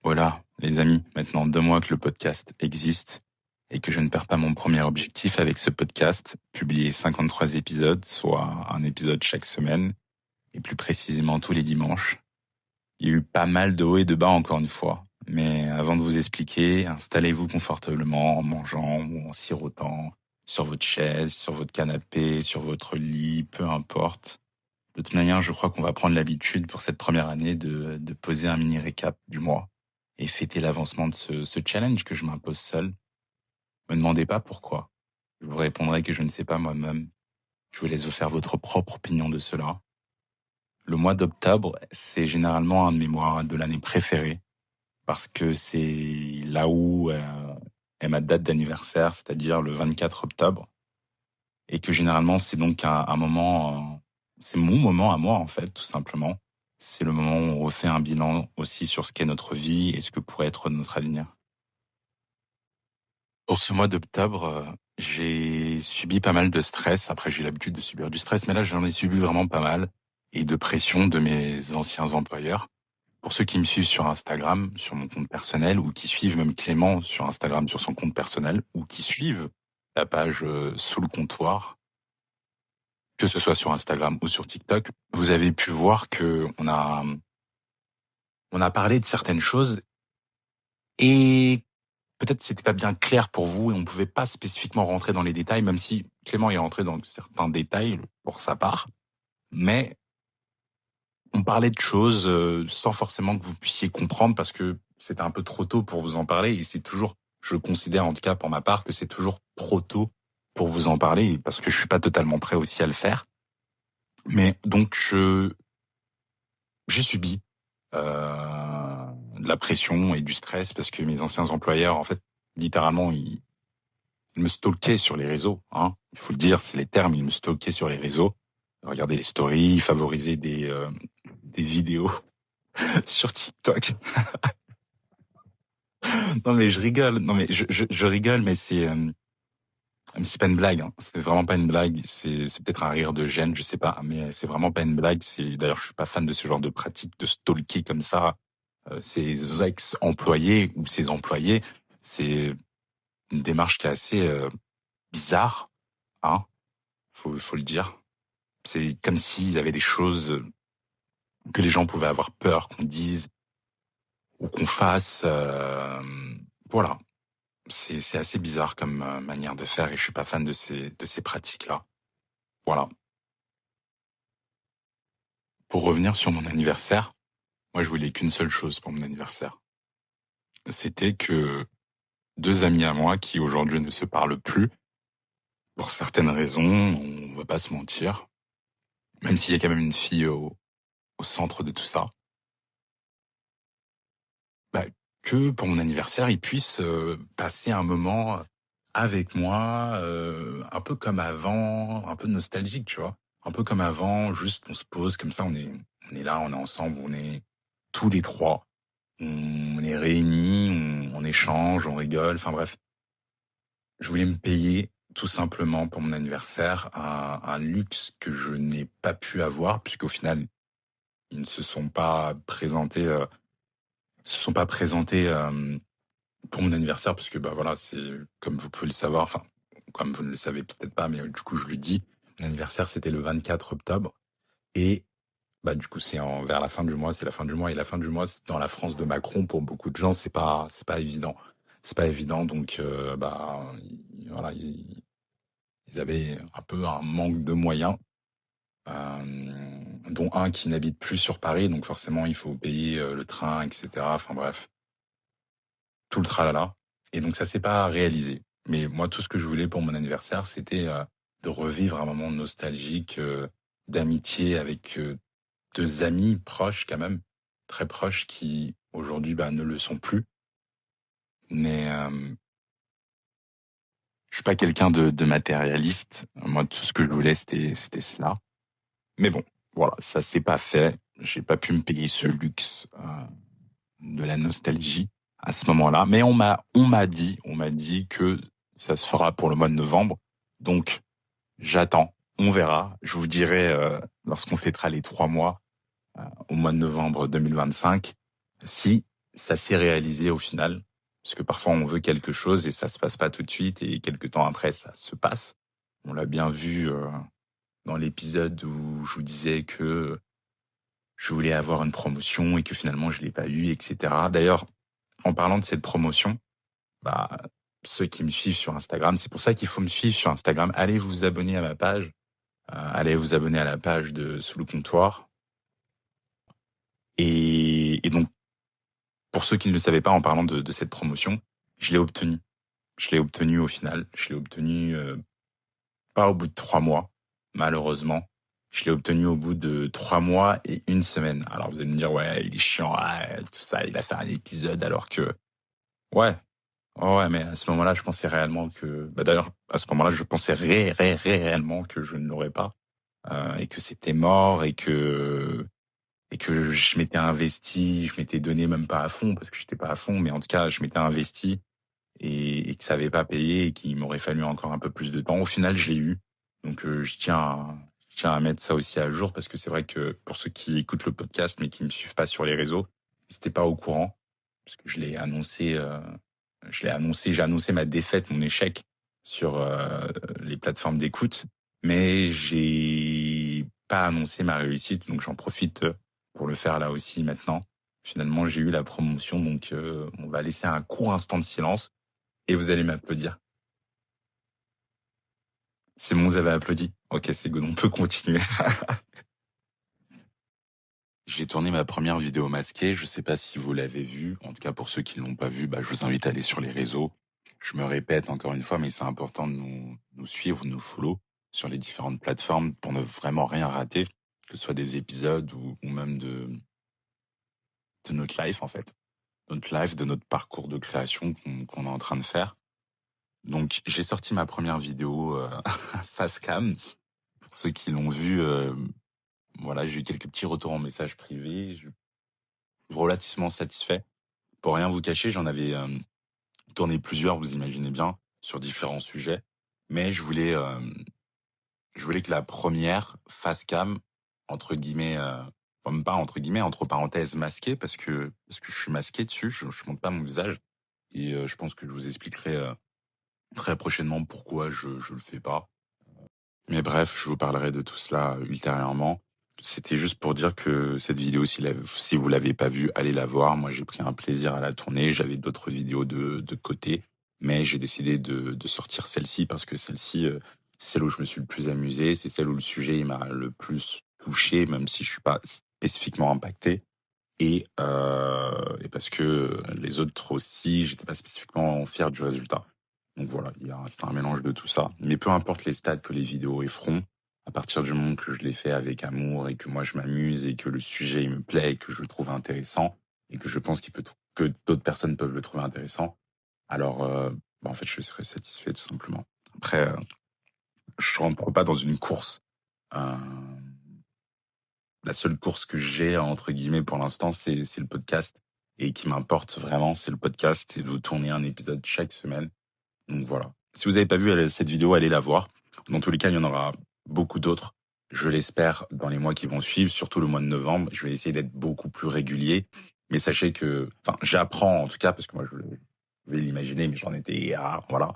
Voilà, les amis, maintenant 2 mois que le podcast existe et que je ne perds pas mon premier objectif avec ce podcast, publier 53 épisodes, soit un épisode chaque semaine, et plus précisément tous les dimanches. Il y a eu pas mal de hauts et de bas encore une fois, mais avant de vous expliquer, installez-vous confortablement en mangeant ou en sirotant, sur votre chaise, sur votre canapé, sur votre lit, peu importe. De toute manière, je crois qu'on va prendre l'habitude pour cette première année de poser un mini récap du mois et fêter l'avancement de ce challenge que je m'impose seul. Me demandez pas pourquoi. Je vous répondrai que je ne sais pas moi-même. Je vous laisse vous faire votre propre opinion de cela. Le mois d'octobre, c'est généralement un de mes mois de l'année préférés parce que c'est là où est ma date d'anniversaire, c'est-à-dire le 24 octobre. Et que généralement, c'est donc un moment, c'est mon moment à moi en fait, tout simplement. C'est le moment où on refait un bilan aussi sur ce qu'est notre vie et ce que pourrait être notre avenir. Pour ce mois d'octobre, j'ai subi pas mal de stress. Après, j'ai l'habitude de subir du stress, mais là, j'en ai subi vraiment pas mal. Et de pression de mes anciens employeurs. Pour ceux qui me suivent sur Instagram, sur mon compte personnel, ou qui suivent même Clément sur Instagram sur son compte personnel, ou qui suivent la page Sous le comptoir, que ce soit sur Instagram ou sur TikTok, vous avez pu voir que on a parlé de certaines choses et peut-être c'était pas bien clair pour vous et on pouvait pas spécifiquement rentrer dans les détails, même si Clément est rentré dans certains détails pour sa part. Mais on parlait de choses sans forcément que vous puissiez comprendre parce que c'était un peu trop tôt pour vous en parler et c'est toujours, je considère en tout cas pour ma part que c'est toujours trop tôt pour vous en parler parce que je suis pas totalement prêt aussi à le faire. Mais donc j'ai subi de la pression et du stress parce que mes anciens employeurs, en fait, littéralement, ils me stalkaient sur les réseaux. Hein. Il faut le dire, c'est les termes. Ils me stalkaient sur les réseaux. Regarder les stories, favoriser des vidéos sur TikTok. Non mais je rigole. Non mais je rigole, mais c'est pas une blague. Hein. C'est vraiment pas une blague. C'est peut-être un rire de gêne, je sais pas. Mais c'est vraiment pas une blague. C'est d'ailleurs, je suis pas fan de ce genre de pratique de stalker comme ça ses ex-employés ou ses employés. C'est une démarche qui est assez bizarre, hein. Faut le dire. C'est comme s'il y avait des choses que les gens pouvaient avoir peur qu'on dise ou qu'on fasse. Voilà. C'est assez bizarre comme manière de faire et je suis pas fan de ces pratiques-là. Voilà. Pour revenir sur mon anniversaire, moi je voulais qu'une seule chose pour mon anniversaire. C'était que 2 amis à moi qui aujourd'hui ne se parlent plus, pour certaines raisons, on va pas se mentir, même s'il y a quand même une fille au centre de tout ça, bah, que pour mon anniversaire, ils puissent passer un moment avec moi, un peu comme avant, un peu nostalgique, tu vois. Un peu comme avant, juste on se pose comme ça, on est là, on est ensemble, on est tous les trois, on est réunis, on échange, on rigole, enfin bref. Je voulais me payer tout simplement pour mon anniversaire un luxe que je n'ai pas pu avoir puisqu'au final ils ne se sont pas présentés pour mon anniversaire parce que bah voilà, c'est comme vous pouvez le savoir, enfin comme vous ne le savez peut-être pas, mais du coup je le dis, mon anniversaire c'était le 24 octobre et bah du coup vers la fin du mois, c'est la fin du mois et la fin du mois c'est dans la France de Macron pour beaucoup de gens c'est pas évident, c'est pas évident donc voilà ils avaient un peu un manque de moyens, dont un qui n'habite plus sur Paris, donc forcément il faut payer le train, etc. Enfin bref, tout le tralala. Et donc ça s'est pas réalisé. Mais moi, tout ce que je voulais pour mon anniversaire, c'était de revivre un moment nostalgique, d'amitié avec 2 amis proches quand même, très proches, qui aujourd'hui ne le sont plus. Mais je suis pas quelqu'un de matérialiste. Moi, tout ce que je voulais, c'était cela. Mais bon, voilà, ça s'est pas fait. J'ai pas pu me payer ce luxe de la nostalgie à ce moment-là. Mais on m'a dit que ça se fera pour le mois de novembre. Donc, j'attends. On verra. Je vous dirai lorsqu'on fêtera les 3 mois au mois de novembre 2025 si ça s'est réalisé au final. Parce que parfois on veut quelque chose et ça se passe pas tout de suite et quelques temps après ça se passe. On l'a bien vu dans l'épisode où je vous disais que je voulais avoir une promotion et que finalement je l'ai pas eu, etc. D'ailleurs, en parlant de cette promotion, bah, ceux qui me suivent sur Instagram, c'est pour ça qu'il faut me suivre sur Instagram. Allez vous abonner à ma page, allez vous abonner à la page de Sous le comptoir. Et donc, pour ceux qui ne le savaient pas, en parlant de cette promotion, je l'ai obtenue. Je l'ai obtenue au final. Je l'ai obtenue pas au bout de 3 mois, malheureusement. Je l'ai obtenu au bout de 3 mois et une semaine. Alors vous allez me dire, ouais, il est chiant, ouais, tout ça, il a fait un épisode alors que... Ouais, ouais, mais à ce moment-là, je pensais réellement que... Bah d'ailleurs, à ce moment-là, je pensais réellement que je ne l'aurais pas. Et que c'était mort et que je m'étais investi, je m'étais donné même pas à fond, parce que j'étais pas à fond, mais en tout cas, je m'étais investi et que ça avait pas payé et qu'il m'aurait fallu encore un peu plus de temps. Au final, je l'ai eu. Donc, je tiens à mettre ça aussi à jour parce que c'est vrai que pour ceux qui écoutent le podcast mais qui me suivent pas sur les réseaux, ils n'étaient pas au courant parce que j'ai annoncé ma défaite, mon échec sur les plateformes d'écoute, mais j'ai pas annoncé ma réussite, donc j'en profite pour le faire là aussi maintenant. Finalement, j'ai eu la promotion, donc on va laisser un court instant de silence et vous allez m'applaudir. C'est bon, vous avez applaudi. Ok, c'est good, on peut continuer. J'ai tourné ma première vidéo masquée. Je sais pas si vous l'avez vue. En tout cas, pour ceux qui l'ont pas vue, bah, je vous invite à aller sur les réseaux. Je me répète encore une fois, mais c'est important de nous suivre, de nous follow sur les différentes plateformes pour ne vraiment rien rater, que ce soit des épisodes ou même de notre life, en fait. Notre life, de notre parcours de création qu'on est en train de faire. Donc, j'ai sorti ma première vidéo face cam. Pour ceux qui l'ont vue, voilà, j'ai eu quelques petits retours en message privé. Je suis relativement satisfait. Pour rien vous cacher, j'en avais tourné plusieurs, vous imaginez bien, sur différents sujets. Mais je voulais que la première face cam, entre guillemets, même pas entre guillemets, entre parenthèses masquée, parce que je suis masqué dessus, je montre pas mon visage. Et je pense que je vous expliquerai très prochainement pourquoi je le fais pas. Mais bref, je vous parlerai de tout cela ultérieurement. C'était juste pour dire que cette vidéo, si vous l'avez pas vue, allez la voir. Moi, j'ai pris un plaisir à la tourner. J'avais d'autres vidéos de côté, mais j'ai décidé de sortir celle-ci parce que celle-ci, c'est celle où je me suis le plus amusé. C'est celle où le sujet il m'a le plus touché, même si je suis pas spécifiquement impacté. Et parce que les autres aussi, j'étais pas spécifiquement fier du résultat. Donc voilà, c'est un mélange de tout ça. Mais peu importe les stades que les vidéos feront, à partir du moment que je les fais avec amour et que moi je m'amuse et que le sujet il me plaît et que je le trouve intéressant et que je pense que d'autres personnes peuvent le trouver intéressant, alors bah, en fait je serai satisfait tout simplement. Après, je rentre pas dans une course. Euh, la seule course que j'ai entre guillemets pour l'instant, c'est le podcast et qui m'importe vraiment, c'est le podcast et de vous tourner un épisode chaque semaine. Donc voilà. Si vous n'avez pas vu cette vidéo, allez la voir. Dans tous les cas, il y en aura beaucoup d'autres. Je l'espère dans les mois qui vont suivre, surtout le mois de novembre. Je vais essayer d'être beaucoup plus régulier. Mais sachez que, enfin, j'apprends en tout cas, parce que moi je vais l'imaginer, mais j'en étais rare, voilà.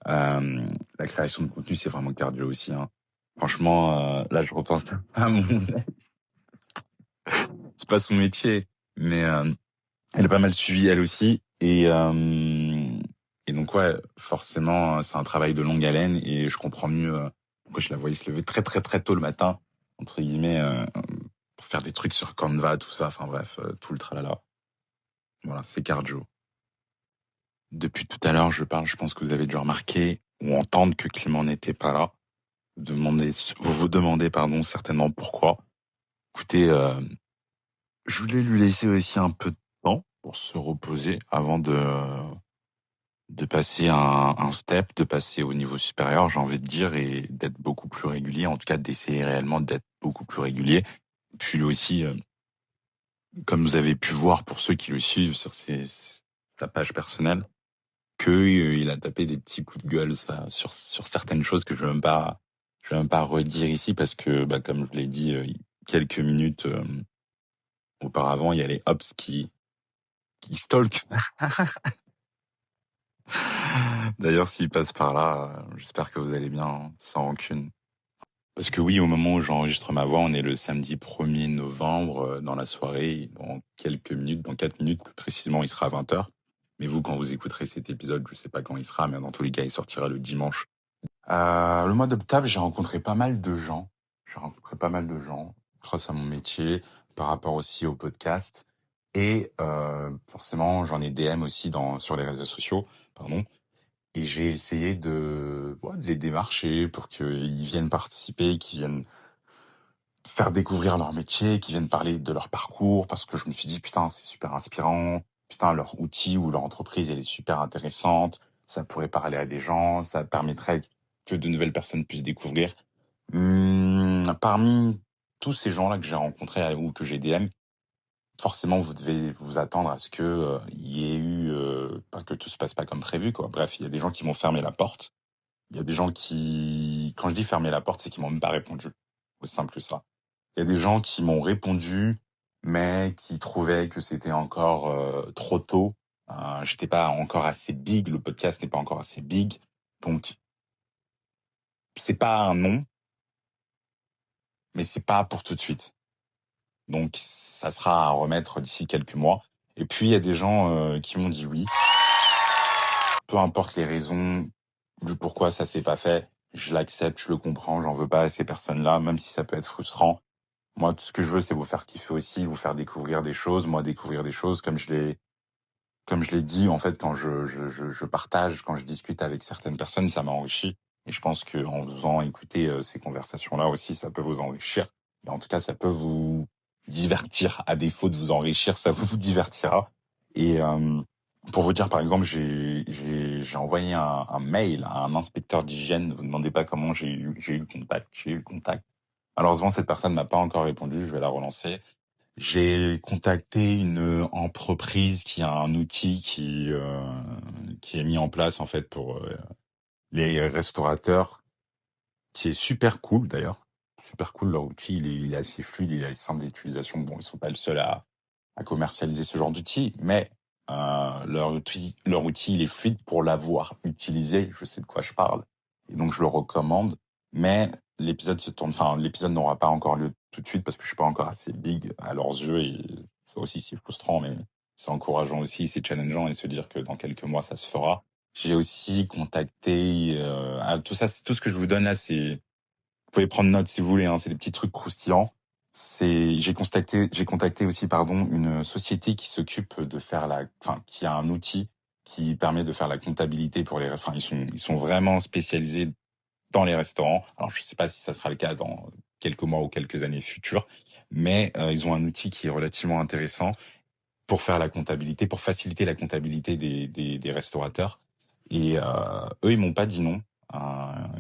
La création de contenu, c'est vraiment cardio aussi. Hein. Franchement, là, je repense à mon... c'est pas son métier, mais elle a pas mal suivi elle aussi. Et donc ouais, forcément, c'est un travail de longue haleine et je comprends mieux pourquoi je la voyais se lever très très très tôt le matin, entre guillemets, pour faire des trucs sur Canva, tout ça. Enfin bref, tout le tralala. Voilà, c'est cardio. Depuis tout à l'heure, je parle. Je pense que vous avez dû remarquer ou entendre que Clément n'était pas là. Vous vous demandez, pardon, certainement pourquoi. Écoutez, je voulais lui laisser aussi un peu de temps pour se reposer avant de passer un step, de passer au niveau supérieur, j'ai envie de dire, et d'être beaucoup plus régulier, en tout cas d'essayer réellement d'être beaucoup plus régulier. Puis aussi, comme vous avez pu voir pour ceux qui le suivent sur sa page personnelle, que il a tapé des petits coups de gueule sur certaines choses que je vais même pas redire ici parce que, bah, comme je l'ai dit quelques minutes auparavant, il y a les Hops il stalk. D'ailleurs, s'il passe par là, j'espère que vous allez bien, hein, sans rancune. Parce que oui, au moment où j'enregistre ma voix, on est le samedi 1er novembre, dans la soirée, dans quelques minutes, dans 4 minutes plus précisément, il sera 20h. Mais vous, quand vous écouterez cet épisode, je sais pas quand il sera, mais dans tous les cas, il sortira le dimanche. Le mois d'octobre, j'ai rencontré pas mal de gens. J'ai rencontré pas mal de gens grâce à mon métier, par rapport aussi au podcast. Et forcément, j'en ai DM aussi sur les réseaux sociaux, pardon. Et j'ai essayé de les démarcher pour qu'ils viennent participer, qu'ils viennent faire découvrir leur métier, qu'ils viennent parler de leur parcours, parce que je me suis dit, putain, c'est super inspirant, putain, leur outil ou leur entreprise, elle est super intéressante, ça pourrait parler à des gens, ça permettrait que de nouvelles personnes puissent découvrir. Parmi tous ces gens-là que j'ai rencontrés ou que j'ai DM, forcément, vous devez vous attendre à ce que il y ait eu, pas que tout se passe pas comme prévu, quoi. Bref, il y a des gens qui m'ont fermé la porte. Il y a des gens qui, quand je dis fermer la porte, c'est qu'ils m'ont même pas répondu. Aussi simple que ça. Il y a des gens qui m'ont répondu, mais qui trouvaient que c'était encore trop tôt. J'étais pas encore assez big, le podcast n'est pas encore assez big. Donc, c'est pas un non, mais c'est pas pour tout de suite. Donc, ça sera à remettre d'ici quelques mois. Et puis, il y a des gens qui m'ont dit oui. Peu importe les raisons du pourquoi ça s'est pas fait, je l'accepte, je le comprends, j'en veux pas à ces personnes-là, même si ça peut être frustrant. Moi, tout ce que je veux, c'est vous faire kiffer aussi, vous faire découvrir des choses, moi découvrir des choses, comme je l'ai dit, en fait, quand je partage, quand je discute avec certaines personnes, ça m'enrichit. Et je pense que en vous faisant écouter ces conversations-là aussi, ça peut vous enrichir. Et en tout cas, ça peut vous divertir. À défaut de vous enrichir, ça vous divertira. Et pour vous dire, par exemple, j'ai envoyé un mail à un inspecteur d'hygiène. Ne vous demandez pas comment j'ai eu le contact. J'ai eu le contact. Malheureusement, cette personne n'a pas encore répondu. Je vais la relancer. J'ai contacté une entreprise qui a un outil qui est mis en place en fait pour les restaurateurs, qui est super cool d'ailleurs. Super cool, leur outil, il est assez fluide, il est assez simple d'utilisation. Bon, ils sont pas le seul à commercialiser ce genre d'outil, mais leur outil, il est fluide pour l'avoir utilisé. Je sais de quoi je parle, et donc je le recommande. Mais l'épisode n'aura pas encore lieu tout de suite parce que je suis pas encore assez big à leurs yeux et ça aussi c'est frustrant, mais c'est encourageant aussi, c'est challengeant et se dire que dans quelques mois ça se fera. J'ai aussi contacté tout ça, tout ce que je vous donne là, c'est vous pouvez prendre note si vous voulez, hein, c'est des petits trucs croustillants. J'ai contacté aussi, pardon, une société qui s'occupe de faire qui a un outil qui permet de faire la comptabilité pour ils sont vraiment spécialisés dans les restaurants. Alors, je sais pas si ça sera le cas dans quelques mois ou quelques années futures, mais ils ont un outil qui est relativement intéressant pour faire la comptabilité, pour faciliter la comptabilité des restaurateurs. Et eux, ils m'ont pas dit non.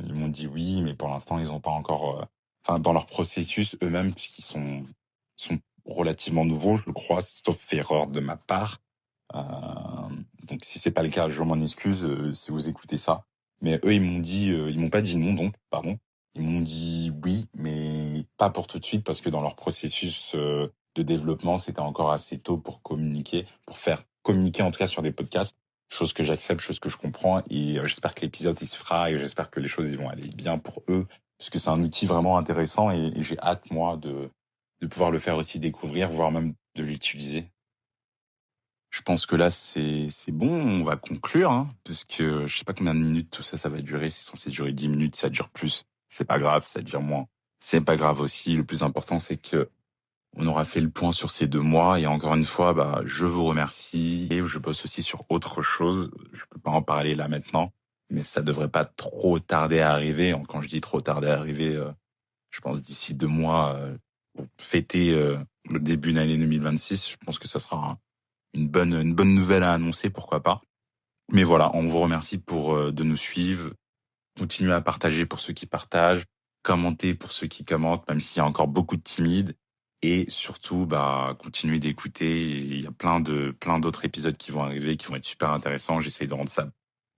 Ils m'ont dit oui, mais pour l'instant, ils ont pas encore... dans leur processus eux-mêmes, puisqu'ils sont relativement nouveaux, je crois, sauf erreur de ma part. Euh, donc si c'est pas le cas, je m'en excuse si vous écoutez ça. Mais eux, ils m'ont pas dit non, donc, pardon. Ils m'ont dit oui, mais pas pour tout de suite, parce que dans leur processus de développement, c'était encore assez tôt pour communiquer, pour faire communiquer en tout cas sur des podcasts, chose que j'accepte, chose que je comprends, et j'espère que l'épisode il se fera, et j'espère que les choses ils vont aller bien pour eux, parce que c'est un outil vraiment intéressant, et j'ai hâte moi de pouvoir le faire aussi découvrir, voire même de l'utiliser. Je pense que là, c'est bon, on va conclure, hein, parce que je sais pas combien de minutes tout ça, ça va durer. C'est censé durer 10 minutes, ça dure plus. C'est pas grave, ça dure moins. C'est pas grave aussi. Le plus important, c'est que on aura fait le point sur ces 2 mois. Et encore une fois, bah, je vous remercie. Et je bosse aussi sur autre chose. Je peux pas en parler là maintenant, mais ça devrait pas trop tarder à arriver. Quand je dis trop tarder à arriver, je pense d'ici 2 mois, pour fêter le début d'année 2026, je pense que ça sera une bonne nouvelle à annoncer, pourquoi pas. Mais voilà, on vous remercie pour de nous suivre. Continuez à partager pour ceux qui partagent, commentez pour ceux qui commentent, même s'il y a encore beaucoup de timides. Et surtout, bah, continuez d'écouter. Il y a plein d'autres épisodes qui vont arriver, qui vont être super intéressants. J'essaie de rendre ça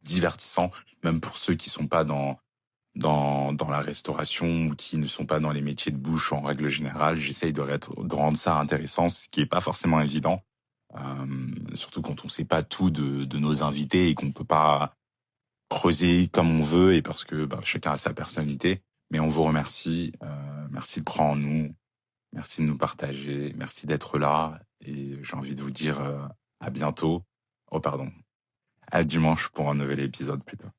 divertissant, même pour ceux qui sont pas dans la restauration ou qui ne sont pas dans les métiers de bouche en règle générale. J'essaye de rendre ça intéressant, ce qui est pas forcément évident. surtout quand on sait pas tout de nos invités et qu'on peut pas creuser comme on veut et parce que chacun a sa personnalité. Mais on vous remercie. Merci de croire en nous. Merci de nous partager. Merci d'être là. Et j'ai envie de vous dire à bientôt. Oh, pardon. À dimanche pour un nouvel épisode plutôt.